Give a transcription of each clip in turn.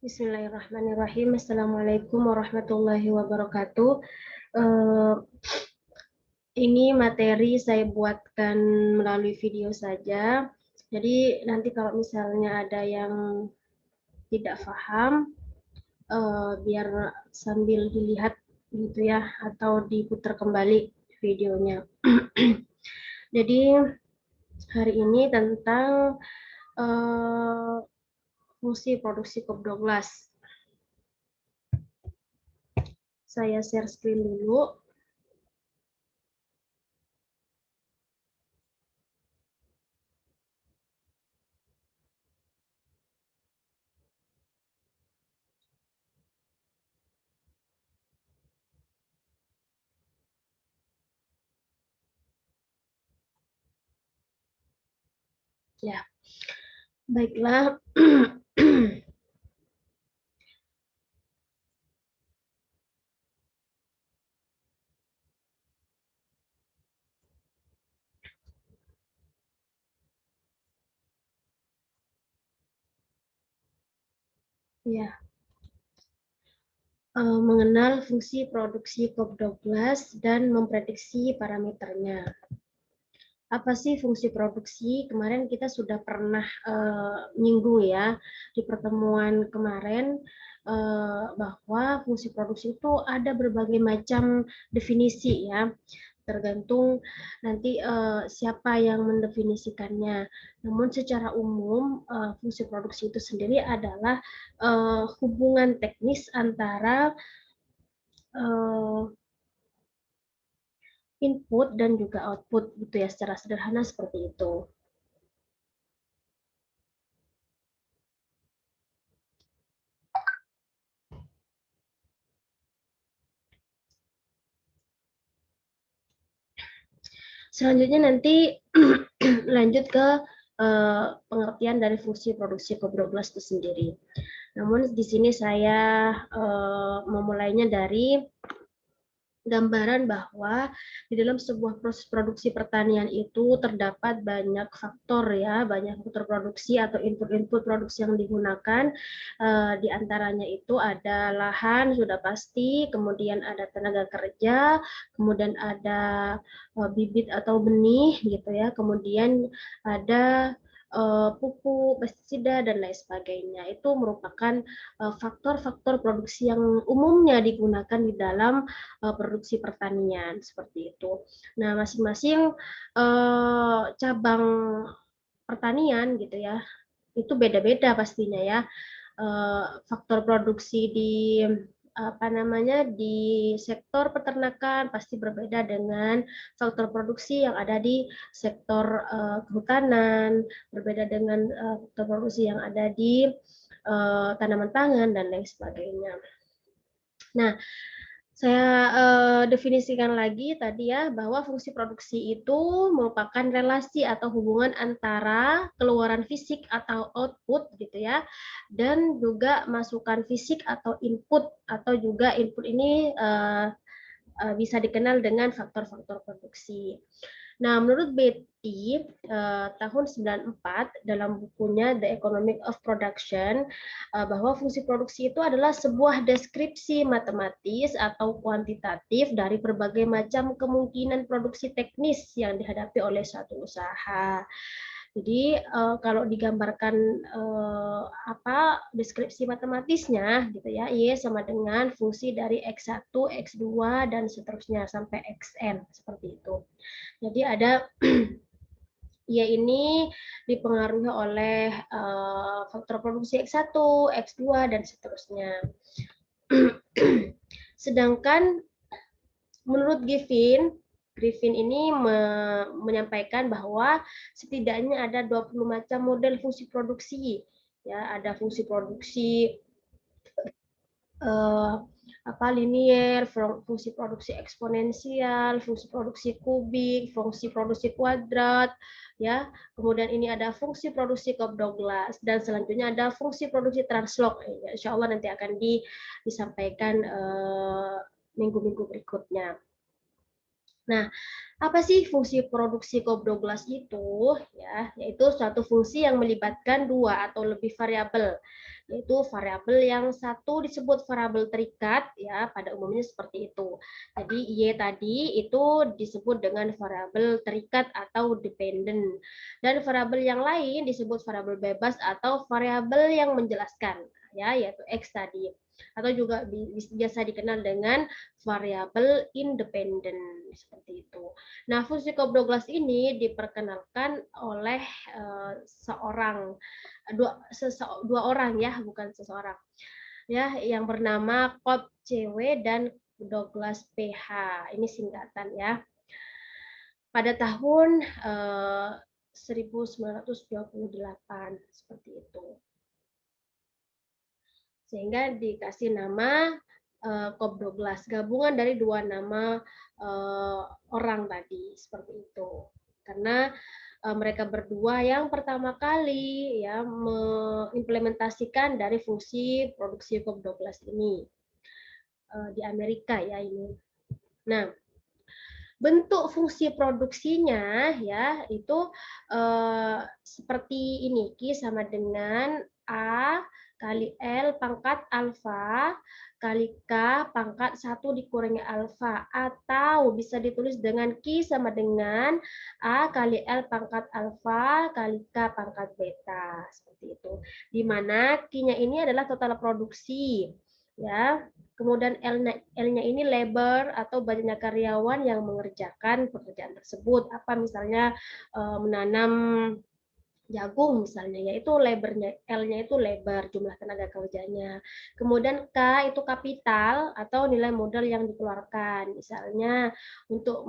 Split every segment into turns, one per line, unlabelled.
Bismillahirrahmanirrahim. Assalamualaikum warahmatullahi wabarakatuh. Eh, ini materi saya buatkan melalui video saja. Jadi nanti kalau misalnya ada yang tidak paham, biar sambil dilihat gitu ya, atau diputar kembali videonya. Jadi hari ini tentang fungsi produksi COP12. Saya share screen dulu. Ya, baiklah. Ya, mengenal fungsi produksi COP12 dan memprediksi parameternya. Apa sih fungsi produksi? Kemarin kita sudah pernah nyinggung ya di pertemuan kemarin bahwa fungsi produksi itu ada berbagai macam definisi ya, tergantung nanti siapa yang mendefinisikannya. Namun secara umum fungsi produksi itu sendiri adalah hubungan teknis antara input dan juga output gitu ya, secara sederhana seperti itu. Selanjutnya nanti lanjut ke pengertian dari fungsi produksi COP12 itu sendiri. Namun di sini saya memulainya dari gambaran bahwa di dalam sebuah proses produksi pertanian itu terdapat banyak faktor ya, banyak faktor produksi atau input-input produksi yang digunakan. Di antaranya itu ada lahan sudah pasti, kemudian ada tenaga kerja, kemudian ada bibit atau benih gitu ya, kemudian ada pupuk, pestisida dan lain sebagainya. Itu merupakan faktor-faktor produksi yang umumnya digunakan di dalam produksi pertanian seperti itu. Nah, masing-masing cabang pertanian gitu ya, itu beda-beda pastinya ya. Faktor produksi di apa namanya di sektor peternakan pasti berbeda dengan faktor produksi yang ada di sektor kehutanan, berbeda dengan faktor produksi yang ada di tanaman pangan dan lain sebagainya. Nah, saya definisikan lagi tadi ya, bahwa fungsi produksi itu merupakan relasi atau hubungan antara keluaran fisik atau output gitu ya, dan juga masukan fisik atau juga input ini bisa dikenal dengan faktor-faktor produksi. Nah, menurut Betty tahun 94 dalam bukunya The Economic of Production bahwa fungsi produksi itu adalah sebuah deskripsi matematis atau kuantitatif dari berbagai macam kemungkinan produksi teknis yang dihadapi oleh suatu usaha. Jadi kalau digambarkan apa deskripsi matematisnya gitu ya, Y sama dengan fungsi dari X1, X2 dan seterusnya sampai Xn seperti itu. Jadi ada Y ini dipengaruhi oleh faktor produksi X1, X2 dan seterusnya. Sedangkan menurut Griffin ini menyampaikan bahwa setidaknya ada 20 macam model fungsi produksi. Ya, ada fungsi produksi linier, fungsi produksi eksponensial, fungsi produksi kubik, fungsi produksi kuadrat, ya. Kemudian ini ada fungsi produksi Cobb-Douglas dan selanjutnya ada fungsi produksi Translog. Ya, insya Allah nanti akan disampaikan minggu-minggu berikutnya. Nah, apa sih fungsi produksi Cobra-12 itu? Ya, yaitu suatu fungsi yang melibatkan dua atau lebih variabel, yaitu variabel yang satu disebut variabel terikat, ya pada umumnya seperti itu. Jadi Y tadi itu disebut dengan variabel terikat atau dependent, dan variabel yang lain disebut variabel bebas atau variabel yang menjelaskan, ya yaitu X tadi, atau juga biasa dikenal dengan variabel independen seperti itu. Nah, fungsi Cobra-12 ini diperkenalkan oleh seorang dua orang ya, bukan seseorang. Ya, yang bernama Cobb CW dan Douglas PH. Ini singkatan ya. Pada tahun 1928 seperti itu. Sehingga dikasih nama Cobb Douglas, gabungan dari dua nama orang tadi seperti itu. Karena mereka berdua yang pertama kali ya mengimplementasikan dari fungsi produksi Cobb Douglas ini di Amerika ya ini. Nah, bentuk fungsi produksinya ya itu seperti ini, Q sama dengan A kali L pangkat alfa kali K pangkat 1 dikurangi alfa, atau bisa ditulis dengan Q sama dengan A kali L pangkat alfa kali K pangkat beta, seperti itu. Di mana Q-nya ini adalah total produksi ya. Kemudian L-nya ini labor atau banyaknya karyawan yang mengerjakan pekerjaan tersebut. Apa misalnya menanam jagung misalnya, yaitu labornya, L-nya itu labor, jumlah tenaga kerjanya. Kemudian K itu kapital atau nilai modal yang dikeluarkan. Misalnya untuk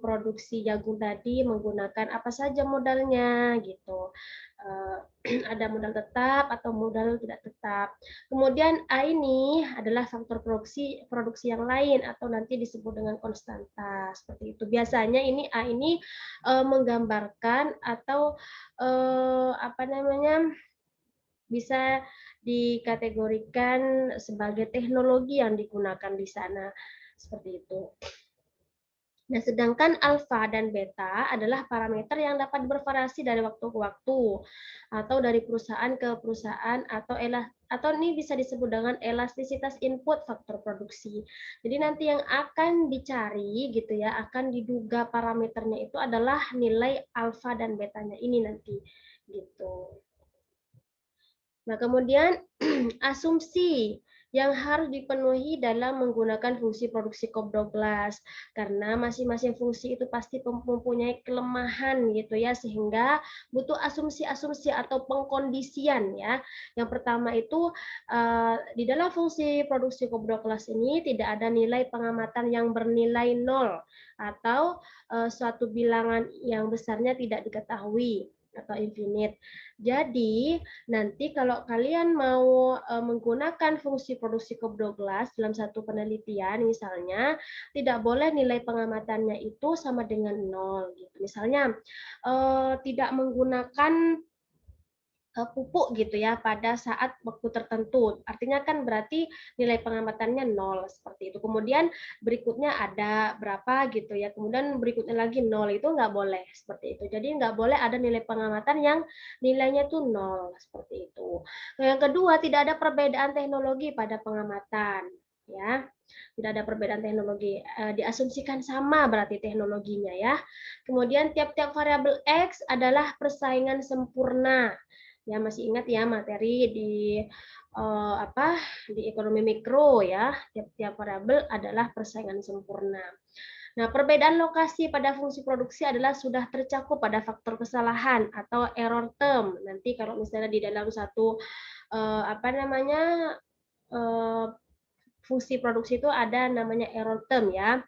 produksi jagung tadi menggunakan apa saja modalnya gitu. Ada modal tetap atau modal tidak tetap. Kemudian A ini adalah faktor produksi yang lain atau nanti disebut dengan konstanta seperti itu. Biasanya ini A ini menggambarkan atau apa namanya bisa dikategorikan sebagai teknologi yang digunakan di sana seperti itu. Nah, sedangkan alfa dan beta adalah parameter yang dapat bervariasi dari waktu ke waktu atau dari perusahaan ke perusahaan atau ini bisa disebut dengan elastisitas input faktor produksi. Jadi nanti yang akan dicari gitu ya, akan diduga parameternya itu adalah nilai alfa dan betanya ini nanti gitu. Nah, kemudian asumsi yang harus dipenuhi dalam menggunakan fungsi produksi Cobra-12 karena masing-masing fungsi itu pasti mempunyai kelemahan gitu ya, sehingga butuh asumsi-asumsi atau pengkondisian ya. Yang pertama itu di dalam fungsi produksi Cobra-12 ini tidak ada nilai pengamatan yang bernilai nol atau suatu bilangan yang besarnya tidak diketahui atau infinite. Jadi, nanti kalau kalian mau menggunakan fungsi produksi Cobra-12 dalam satu penelitian, misalnya tidak boleh nilai pengamatannya itu sama dengan nol. Gitu. Misalnya tidak menggunakan pupuk gitu ya pada saat waktu tertentu. Artinya kan berarti nilai pengamatannya nol seperti itu. Kemudian berikutnya ada berapa gitu ya. Kemudian berikutnya lagi nol, itu nggak boleh seperti itu. Jadi nggak boleh ada nilai pengamatan yang nilainya tuh nol seperti itu. Nah, yang kedua, tidak ada perbedaan teknologi pada pengamatan ya. Tidak ada perbedaan teknologi, diasumsikan sama berarti teknologinya ya. Kemudian tiap-tiap variabel X adalah persaingan sempurna. Ya, masih ingat ya materi di apa di ekonomi mikro ya, tiap-tiap variabel adalah persaingan sempurna. Nah, perbedaan lokasi pada fungsi produksi adalah sudah tercakup pada faktor kesalahan atau error term. Nanti kalau misalnya di dalam satu apa namanya fungsi produksi itu ada namanya error term ya,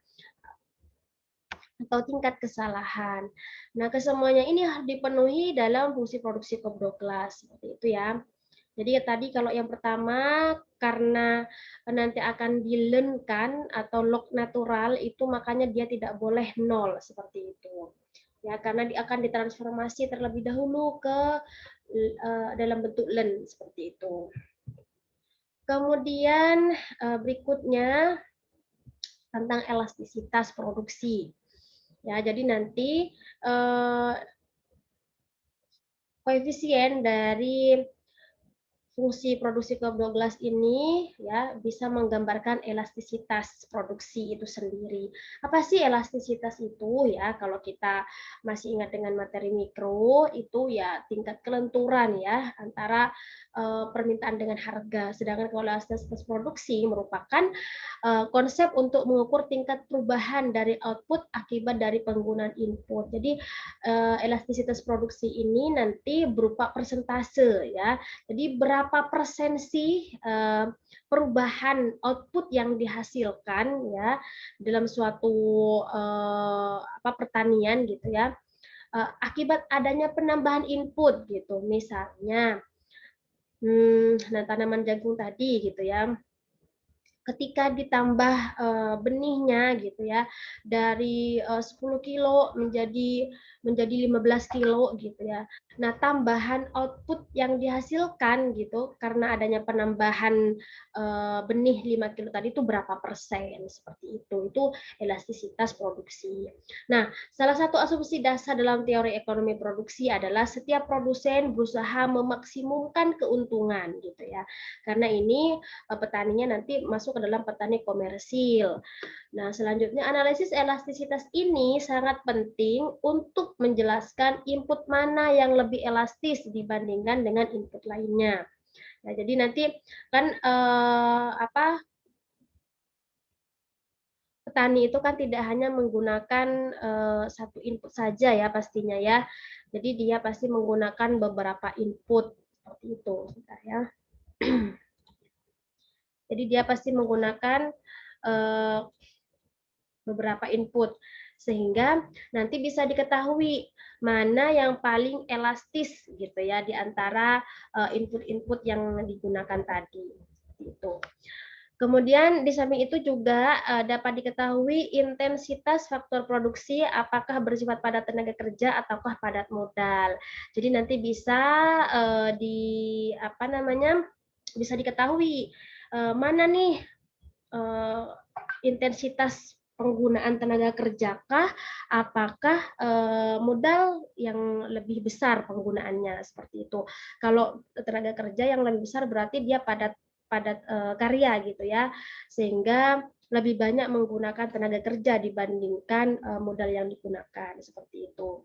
atau tingkat kesalahan. Nah, kesemuanya ini harus dipenuhi dalam fungsi produksi Cobra-12 seperti itu ya. Jadi tadi kalau yang pertama karena nanti akan dilearn-kan atau log natural itu makanya dia tidak boleh nol seperti itu. Ya, karena dia akan ditransformasi terlebih dahulu ke dalam bentuk learn seperti itu. Kemudian berikutnya tentang elastisitas produksi. Ya, jadi nanti koefisien dari fungsi produksi ke-12 ini ya bisa menggambarkan elastisitas produksi itu sendiri. Apa sih elastisitas itu ya? Kalau kita masih ingat dengan materi mikro itu ya tingkat kelenturan ya antara permintaan dengan harga. Sedangkan kalau elastisitas produksi merupakan konsep untuk mengukur tingkat perubahan dari output akibat dari penggunaan input. Jadi elastisitas produksi ini nanti berupa persentase ya. Jadi berapa persen sih perubahan output yang dihasilkan ya dalam suatu pertanian gitu ya akibat adanya penambahan input gitu. Misalnya tanaman jagung tadi gitu ya, ketika ditambah benihnya gitu ya dari 10 kilo menjadi 15 kilo gitu ya. Nah, tambahan output yang dihasilkan gitu karena adanya penambahan benih 5 kilo tadi itu berapa persen seperti itu. Itu elastisitas produksi. Nah, salah satu asumsi dasar dalam teori ekonomi produksi adalah setiap produsen berusaha memaksimumkan keuntungan gitu ya. Karena ini petaninya nanti masuk ke dalam petani komersil. Nah, selanjutnya analisis elastisitas ini sangat penting untuk menjelaskan input mana yang lebih elastis dibandingkan dengan input lainnya. Nah, jadi nanti kan petani itu kan tidak hanya menggunakan satu input saja ya pastinya ya. Jadi dia pasti menggunakan beberapa input seperti itu, sebentar ya. Jadi dia pasti menggunakan beberapa input sehingga nanti bisa diketahui mana yang paling elastis gitu ya di antara input-input yang digunakan tadi itu. Kemudian di samping itu juga dapat diketahui intensitas faktor produksi apakah bersifat padat tenaga kerja ataukah padat modal. Jadi nanti bisa bisa diketahui mana nih intensitas penggunaan tenaga kerjakah, apakah modal yang lebih besar penggunaannya seperti itu. Kalau tenaga kerja yang lebih besar berarti dia padat padat karya gitu ya, sehingga lebih banyak menggunakan tenaga kerja dibandingkan modal yang digunakan seperti itu.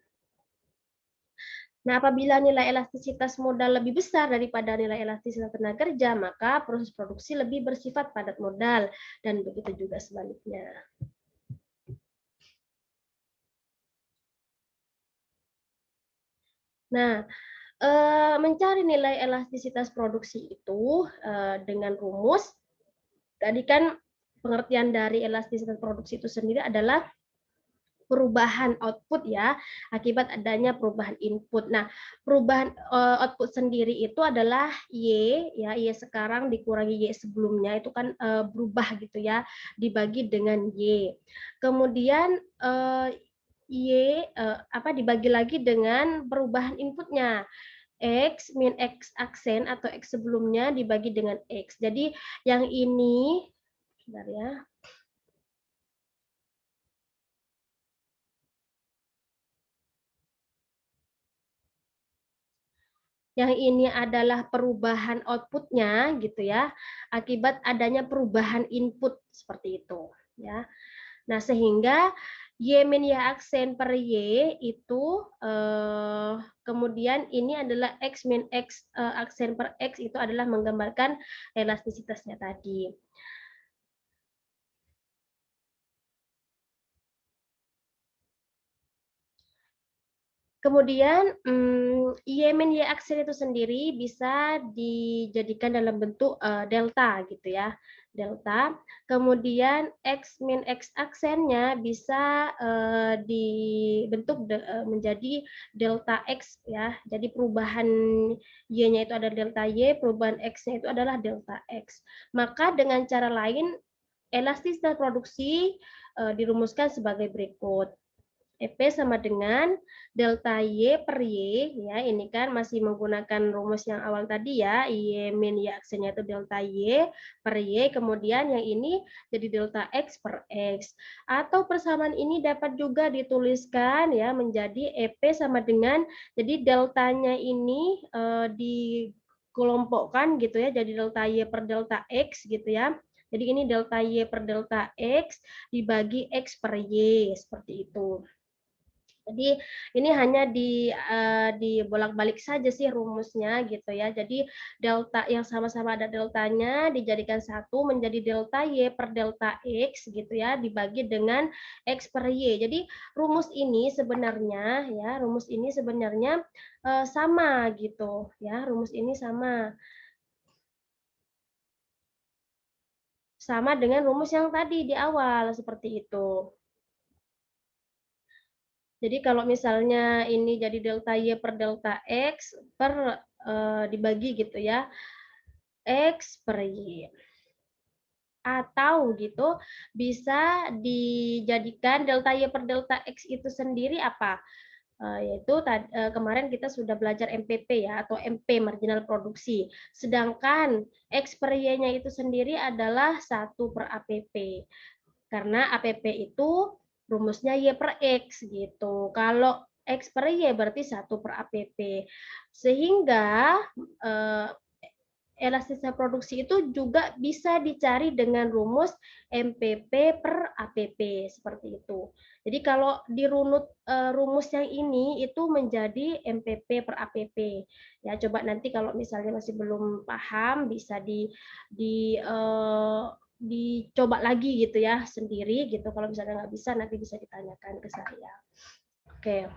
Nah, apabila nilai elastisitas modal lebih besar daripada nilai elastisitas tenaga kerja, maka proses produksi lebih bersifat padat modal dan begitu juga sebaliknya. Nah, mencari nilai elastisitas produksi itu dengan rumus, tadi kan pengertian dari elastisitas produksi itu sendiri adalah perubahan output ya akibat adanya perubahan input. Nah, perubahan output sendiri itu adalah Y ya, Y sekarang dikurangi Y sebelumnya itu kan berubah gitu ya, dibagi dengan Y. Kemudian Y dibagi lagi dengan perubahan inputnya. X min X aksen atau X sebelumnya dibagi dengan X. Jadi yang ini, sebentar ya. Yang ini adalah perubahan outputnya gitu ya, akibat adanya perubahan input seperti itu ya. Nah, sehingga Y min Y aksen per Y itu kemudian ini adalah X min X aksen per X itu adalah menggambarkan elastisitasnya tadi. Kemudian Y-min Y aksen itu sendiri bisa dijadikan dalam bentuk delta gitu ya. Delta. Kemudian X min X aksennya bisa dibentuk menjadi delta X ya. Jadi perubahan Y-nya itu adalah delta Y, perubahan X-nya itu adalah delta X. Maka dengan cara lain elastisitas produksi dirumuskan sebagai berikut. EP sama dengan delta Y per Y, ya ini kan masih menggunakan rumus yang awal tadi ya, Y min Y aksennya itu delta Y per Y, kemudian yang ini jadi delta X per X. Atau persamaan ini dapat juga dituliskan ya menjadi EP sama dengan, jadi deltanya ini dikelompokkan gitu ya, jadi delta Y per delta X gitu ya. Jadi ini delta Y per delta X dibagi X per Y, seperti itu. Jadi ini hanya dibolak-balik saja sih rumusnya gitu ya. Jadi delta yang sama-sama ada deltanya dijadikan satu menjadi delta Y per delta X gitu ya, dibagi dengan X per Y. Jadi rumus ini sebenarnya sama gitu ya. Rumus ini sama dengan rumus yang tadi di awal seperti itu. Jadi kalau misalnya ini jadi delta Y per delta X dibagi gitu ya, X per Y. Atau gitu bisa dijadikan delta Y per delta X itu sendiri apa? Yaitu kemarin kita sudah belajar MPP ya, atau MP marginal produksi. Sedangkan X per Y-nya itu sendiri adalah 1 per APP. Karena APP itu rumusnya Y per X gitu. Kalau X per Y berarti 1 per APP. Sehingga elastisasi produksi itu juga bisa dicari dengan rumus MPP per APP seperti itu. Jadi kalau dirunut rumus yang ini itu menjadi MPP per APP. Ya coba nanti kalau misalnya masih belum paham bisa dicoba lagi gitu ya sendiri gitu. Kalau misalnya nggak bisa nanti bisa ditanyakan ke saya. Oke.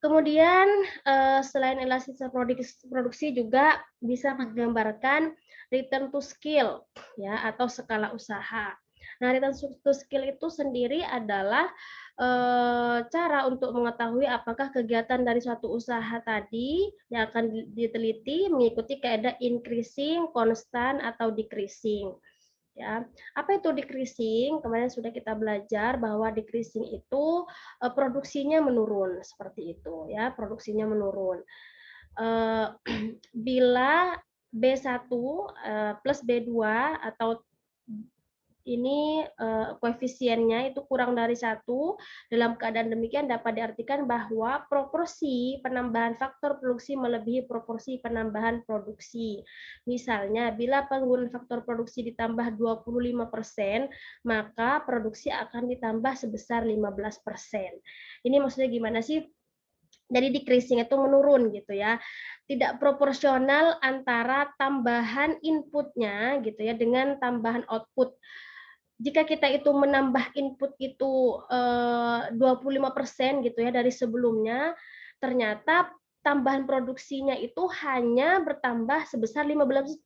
Kemudian selain elastisasi produksi juga bisa menggambarkan return to skill ya atau skala usaha. Nah, return to skill itu sendiri adalah cara untuk mengetahui apakah kegiatan dari suatu usaha tadi yang akan diteliti mengikuti kaidah increasing, constant atau decreasing. Ya, apa itu decreasing? Kemarin sudah kita belajar bahwa decreasing itu produksinya menurun seperti itu ya, produksinya menurun. Bila B1 plus B2 atau ini koefisiennya itu kurang dari 1, dalam keadaan demikian dapat diartikan bahwa proporsi penambahan faktor produksi melebihi proporsi penambahan produksi. Misalnya, bila penggunaan faktor produksi ditambah 25%, maka produksi akan ditambah sebesar 15%. Ini maksudnya gimana sih? Jadi decreasing itu menurun gitu ya, tidak proporsional antara tambahan inputnya gitu ya dengan tambahan output. Jika kita itu menambah input itu 25% gitu ya dari sebelumnya, ternyata tambahan produksinya itu hanya bertambah sebesar 15%,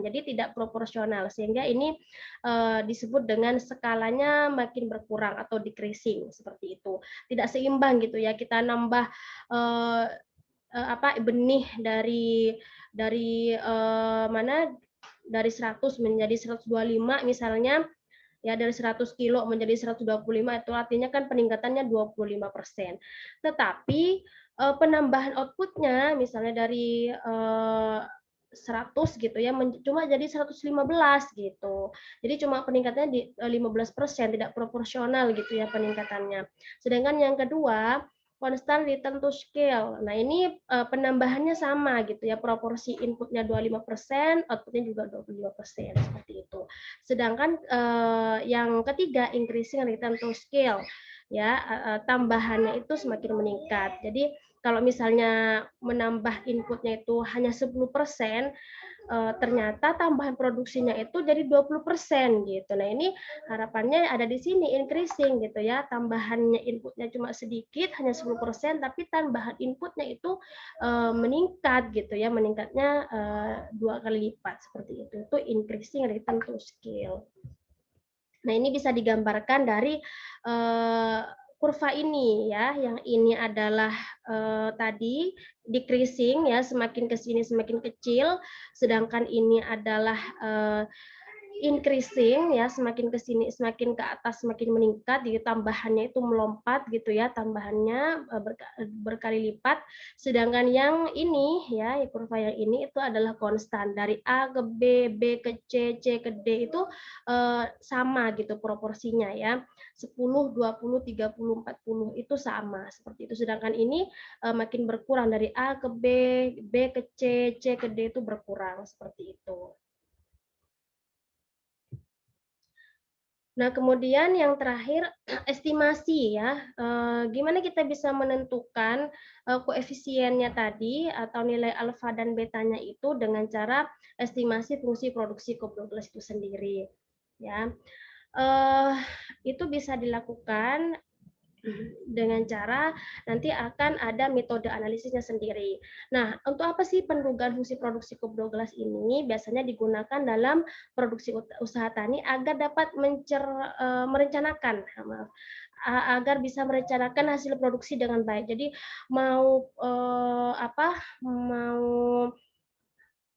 jadi tidak proporsional sehingga ini disebut dengan skalanya makin berkurang atau decreasing seperti itu. Tidak seimbang gitu ya, kita nambah benih dari dari 100 menjadi 125 misalnya, ya dari 100 kilo menjadi 125 itu artinya kan peningkatannya 25%. Tetapi penambahan outputnya misalnya dari 100 gitu ya cuma jadi 115 gitu. Jadi cuma peningkatannya di 15%, tidak proporsional gitu ya peningkatannya. Sedangkan yang kedua constant return to scale. Nah, ini penambahannya sama gitu ya, proporsi inputnya 25%, outputnya juga 25%, seperti itu. Sedangkan yang ketiga increasing return to scale, ya tambahannya itu semakin meningkat. Jadi kalau misalnya menambah inputnya itu hanya 10%, ternyata tambahan produksinya itu jadi 20% gitu. Nah, ini harapannya ada di sini increasing gitu ya. Tambahannya inputnya cuma sedikit, hanya 10%, tapi tambahan inputnya itu meningkat gitu ya, meningkatnya 2 kali lipat seperti itu. Itu increasing return to scale. Nah, ini bisa digambarkan dari kurva ini ya, yang ini adalah tadi decreasing ya, semakin ke sini semakin kecil, sedangkan ini adalah increasing ya, semakin ke sini semakin ke atas semakin meningkat, jadi tambahannya itu melompat gitu ya, tambahannya berkali lipat. Sedangkan yang ini ya, kurva yang ini itu adalah konstan dari A ke B, B ke C ke D itu sama gitu proporsinya ya. 10, 20, 30, 40 itu sama seperti itu. Sedangkan ini makin berkurang dari A ke B, B ke C ke D itu berkurang seperti itu. Nah, kemudian yang terakhir estimasi ya. Gimana kita bisa menentukan koefisiennya tadi atau nilai alfa dan betanya itu dengan cara estimasi fungsi produksi COP12 itu sendiri. Ya, itu bisa dilakukan dengan cara nanti akan ada metode analisisnya sendiri. Nah, untuk apa sih pendugaan fungsi produksi COP12 ini? Biasanya digunakan dalam produksi usaha tani agar dapat merencanakan, maaf, agar bisa merencanakan hasil produksi dengan baik. Jadi mau mau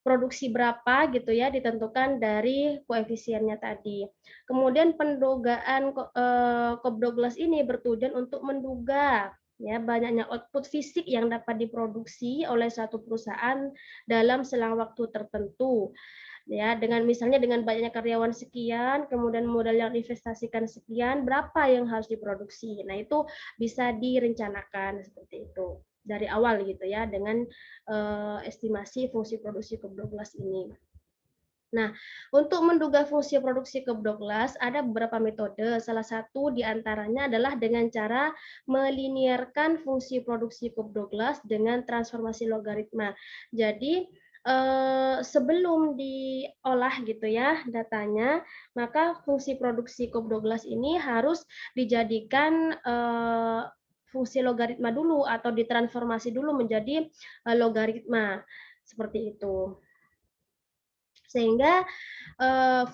produksi berapa gitu ya ditentukan dari koefisiennya tadi. Kemudian pendugaan COP12 ini bertujuan untuk menduga ya banyaknya output fisik yang dapat diproduksi oleh satu perusahaan dalam selang waktu tertentu ya, dengan misalnya dengan banyaknya karyawan sekian, kemudian modal yang diinvestasikan sekian, berapa yang harus diproduksi. Nah, itu bisa direncanakan seperti itu dari awal gitu ya, dengan estimasi fungsi produksi COP12 ini. Nah, untuk menduga fungsi produksi COP12 ada beberapa metode. Salah satu diantaranya adalah dengan cara meliniarkan fungsi produksi COP12 dengan transformasi logaritma. Jadi, sebelum diolah gitu ya datanya, maka fungsi produksi COP12 ini harus dijadikan fungsi logaritma dulu atau ditransformasi dulu menjadi logaritma seperti itu. Sehingga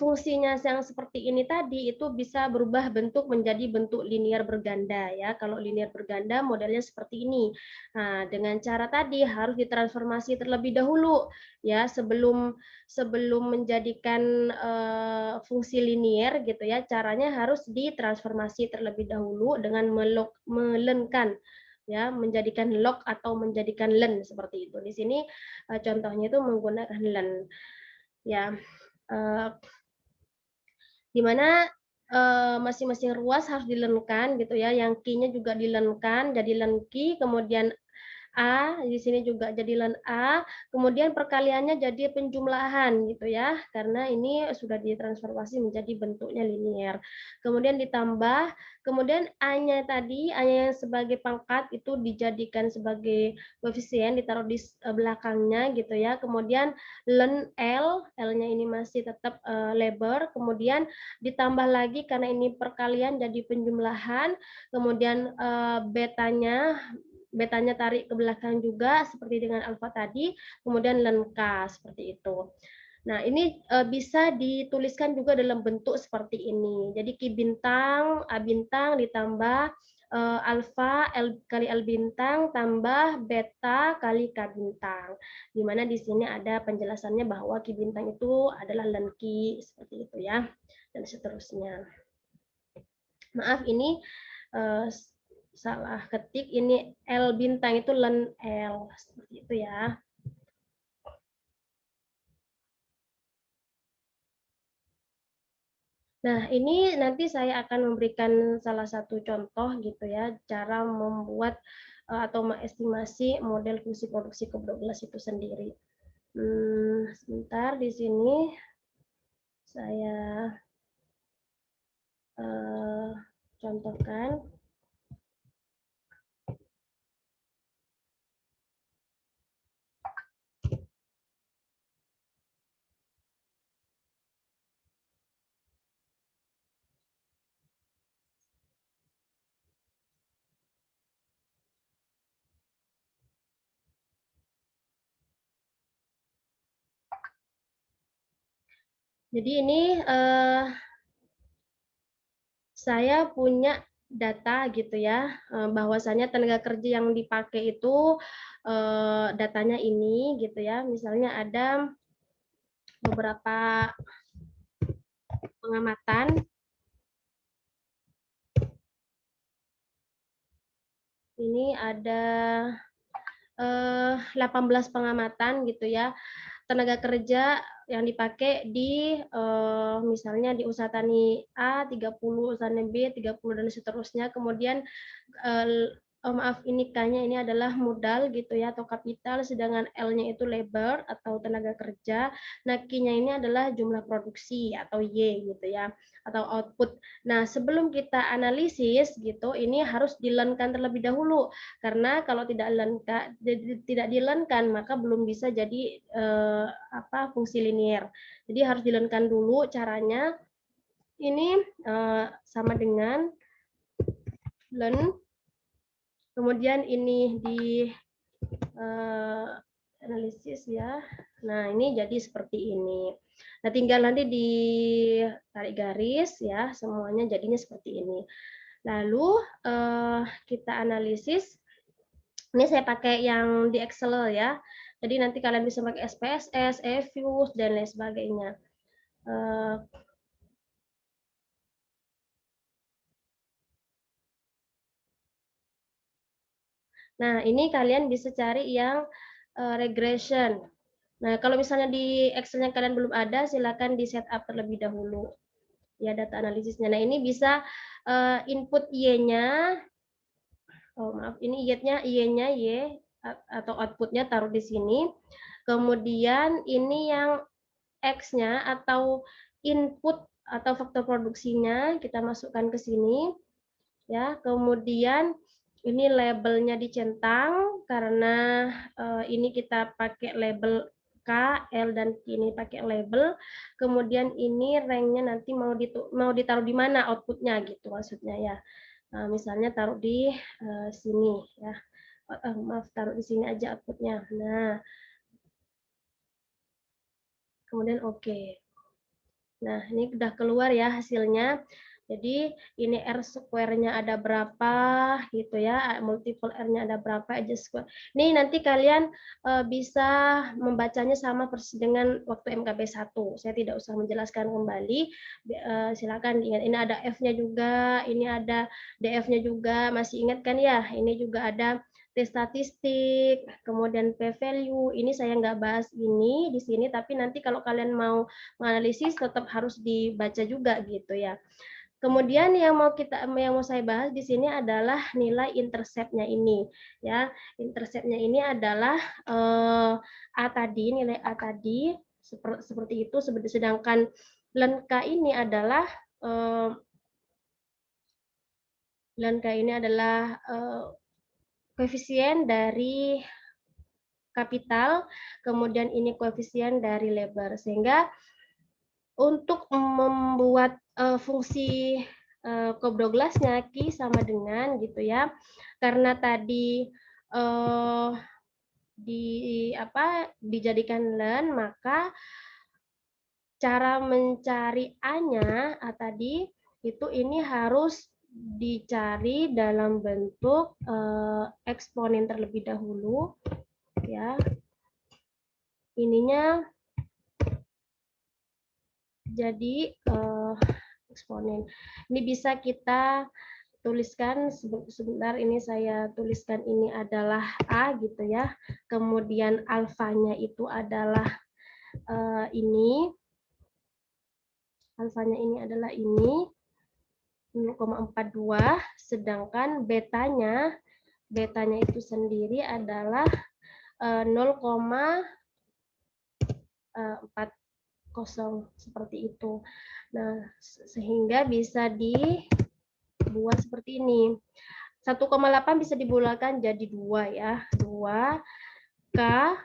fungsinya yang seperti ini tadi itu bisa berubah bentuk menjadi bentuk linier berganda ya. Kalau linier berganda modelnya seperti ini. Nah, dengan cara tadi harus ditransformasi terlebih dahulu ya sebelum menjadikan fungsi linier gitu ya. Caranya harus ditransformasi terlebih dahulu dengan melenkan ya, menjadikan log atau menjadikan len seperti itu. Di sini contohnya itu menggunakan len ya, di mana masing-masing ruas harus dilenkan gitu ya, yang key-nya juga dilenkan jadi len key, kemudian A, di sini juga jadi len A, kemudian perkaliannya jadi penjumlahan gitu ya, karena ini sudah ditransformasi menjadi bentuknya linier. Kemudian ditambah, kemudian A-nya tadi, A-nya yang sebagai pangkat itu dijadikan sebagai koefisien, ditaruh di belakangnya gitu ya. Kemudian len L, L-nya ini masih tetap lebar, kemudian ditambah lagi karena ini perkalian jadi penjumlahan, kemudian betanya tarik ke belakang juga seperti dengan alfa tadi, kemudian lengkap seperti itu. Nah, ini bisa dituliskan juga dalam bentuk seperti ini. Jadi Ki bintang, A bintang ditambah alfa L kali L bintang tambah beta kali K bintang. Di mana di sini ada penjelasannya bahwa Ki bintang itu adalah len Ki seperti itu ya. Dan seterusnya. Maaf ini salah ketik, ini L bintang itu len L seperti itu ya. Nah, ini nanti saya akan memberikan salah satu contoh gitu ya, cara membuat atau mengestimasi model fungsi produksi COP12 itu sendiri. Sebentar di sini saya contohkan. Jadi ini saya punya data gitu ya, bahwasanya tenaga kerja yang dipakai itu datanya ini gitu ya. Misalnya ada beberapa pengamatan. Ini ada 18 pengamatan gitu ya, tenaga kerja yang dipakai di misalnya di usaha tani A 30, usaha tani B 30 dan seterusnya. Kemudian maaf, ini K-nya ini adalah modal gitu ya atau kapital, sedangkan L-nya itu labor atau tenaga kerja. Nah, Q-nya ini adalah jumlah produksi atau Y gitu ya atau output. Nah, sebelum kita analisis gitu, ini harus dilenkan terlebih dahulu karena kalau tidak dilenkan maka belum bisa jadi fungsi linier. Jadi harus dilenkan dulu caranya. Ini sama dengan len, kemudian ini di analisis ya. Nah, ini jadi seperti ini. Nah, tinggal nanti ditarik garis ya, semuanya jadinya seperti ini. Lalu kita analisis. Ini saya pakai yang di Excel ya. Jadi nanti kalian bisa pakai SPSS, EViews, dan lain sebagainya. Nah, ini kalian bisa cari yang regression. Nah, kalau misalnya di Excel-nya kalian belum ada, silakan di setup terlebih dahulu. Ya, data analisisnya. Nah, ini bisa input Y-nya, oh maaf, ini Y-nya Y atau outputnya taruh di sini. Kemudian ini yang X-nya atau input atau faktor produksinya kita masukkan ke sini ya. Kemudian ini labelnya dicentang karena ini kita pakai label K, L dan Q ini pakai label. Kemudian ini ranknya nanti mau ditaruh di mana outputnya gitu maksudnya ya. Nah, misalnya taruh di sini ya. Maaf, taruh di sini aja outputnya. Nah, kemudian oke. Nah, ini udah keluar ya hasilnya. Jadi ini R square-nya ada berapa gitu ya, multiple R-nya ada berapa aja square. Ini nanti kalian bisa membacanya sama persis dengan waktu MKB 1. Saya tidak usah menjelaskan kembali. Silakan diingat. Ini ada F-nya juga, ini ada DF-nya juga. Masih ingat kan ya? Ini juga ada T statistik, kemudian P value. Ini saya nggak bahas ini di sini, tapi nanti kalau kalian mau menganalisis tetap harus dibaca juga gitu ya. Kemudian yang mau saya bahas di sini adalah nilai intercept-nya ini ya. Intercept-nya ini adalah A tadi, nilai A tadi seperti itu, sedangkan lenka ini adalah koefisien dari kapital, kemudian ini koefisien dari labor, sehingga untuk membuat fungsi Cobra-Glass-nya Q sama dengan gitu ya, karena tadi dijadikan len, maka cara mencari A-nya tadi itu ini harus dicari dalam bentuk eksponen terlebih dahulu ya. Ininya jadi eksponen. Ini bisa kita tuliskan sebentar, ini saya tuliskan ini adalah A gitu ya. Kemudian alfanya itu adalah ini. Alfanya ini adalah ini 0,42, sedangkan betanya itu sendiri adalah 0,40 seperti itu. Nah, sehingga bisa dibuat seperti ini. 1,8 bisa dibulakan jadi 2 ya. 2 K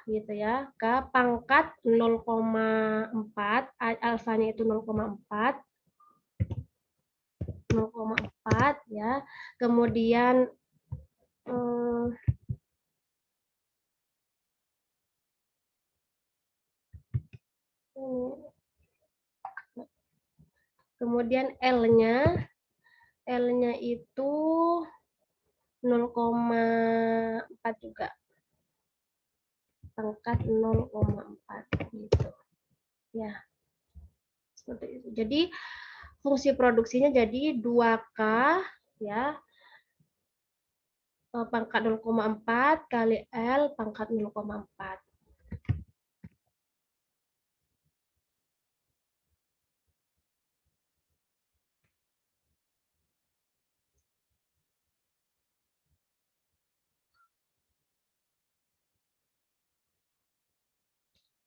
gitu ya. K pangkat 0,4, alfanya itu 0,4. 0,4 ya. Kemudian kemudian L-nya itu 0,4 juga. Pangkat 0,4 gitu. Ya. Seperti itu. Jadi fungsi produksinya jadi 2K ya, pangkat 0,4 kali L pangkat 0,4.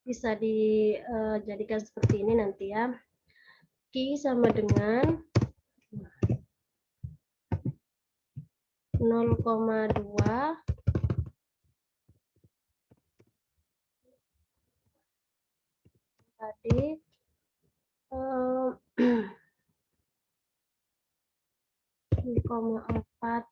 Bisa dijadikan seperti ini nanti ya. Q sama dengan 0,2 tadi 0,4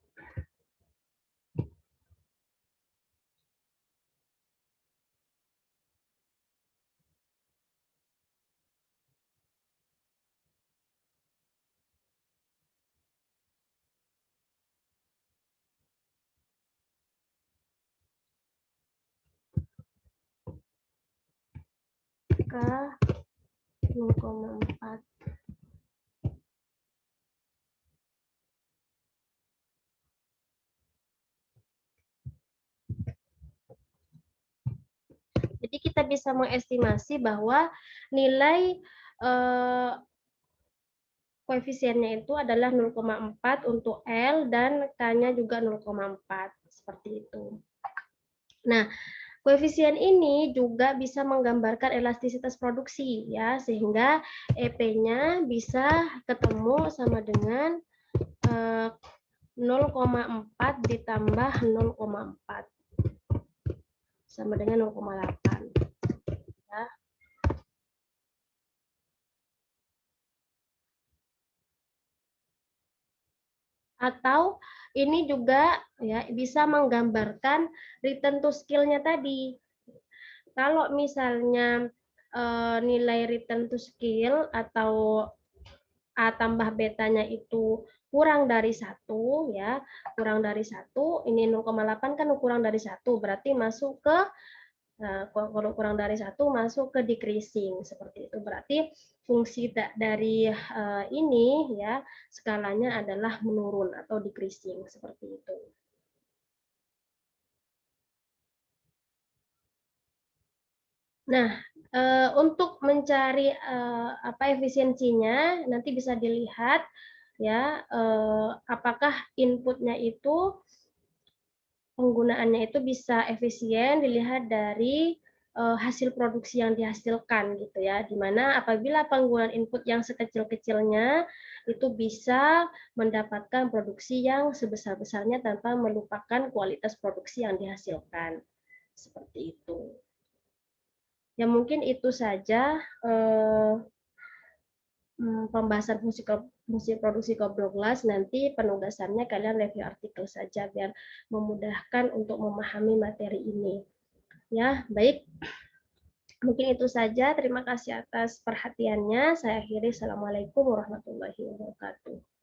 K 0,4. Jadi kita bisa mengestimasi bahwa nilai koefisiennya itu adalah 0,4 untuk L dan K-nya juga 0,4 seperti itu. Nah, koefisien ini juga bisa menggambarkan elastisitas produksi ya, sehingga EP-nya bisa ketemu sama dengan 0,4 ditambah 0,4 sama dengan 0,8 ya. Atau ini juga ya bisa menggambarkan return to skill-nya tadi. Kalau misalnya nilai return to skill atau A tambah betanya itu kurang dari 1 ya, kurang dari 1, ini 0,8 kan kurang dari 1, berarti masuk ke kalau kurang dari 1 masuk ke decreasing seperti itu. Berarti fungsi dari ini ya skalanya adalah menurun atau decreasing seperti itu. Nah, untuk mencari apa efisiensinya nanti bisa dilihat ya apakah inputnya itu penggunaannya itu bisa efisien dilihat dari hasil produksi yang dihasilkan gitu ya. Dimana apabila penggunaan input yang sekecil-kecilnya itu bisa mendapatkan produksi yang sebesar-besarnya tanpa melupakan kualitas produksi yang dihasilkan. Seperti itu. Ya mungkin itu saja pembahasan fungsi produksi Cobbloglass. Nanti penugasannya kalian review artikel saja biar memudahkan untuk memahami materi ini. Ya, baik. Mungkin itu saja. Terima kasih atas perhatiannya. Saya akhiri. Assalamualaikum warahmatullahi wabarakatuh.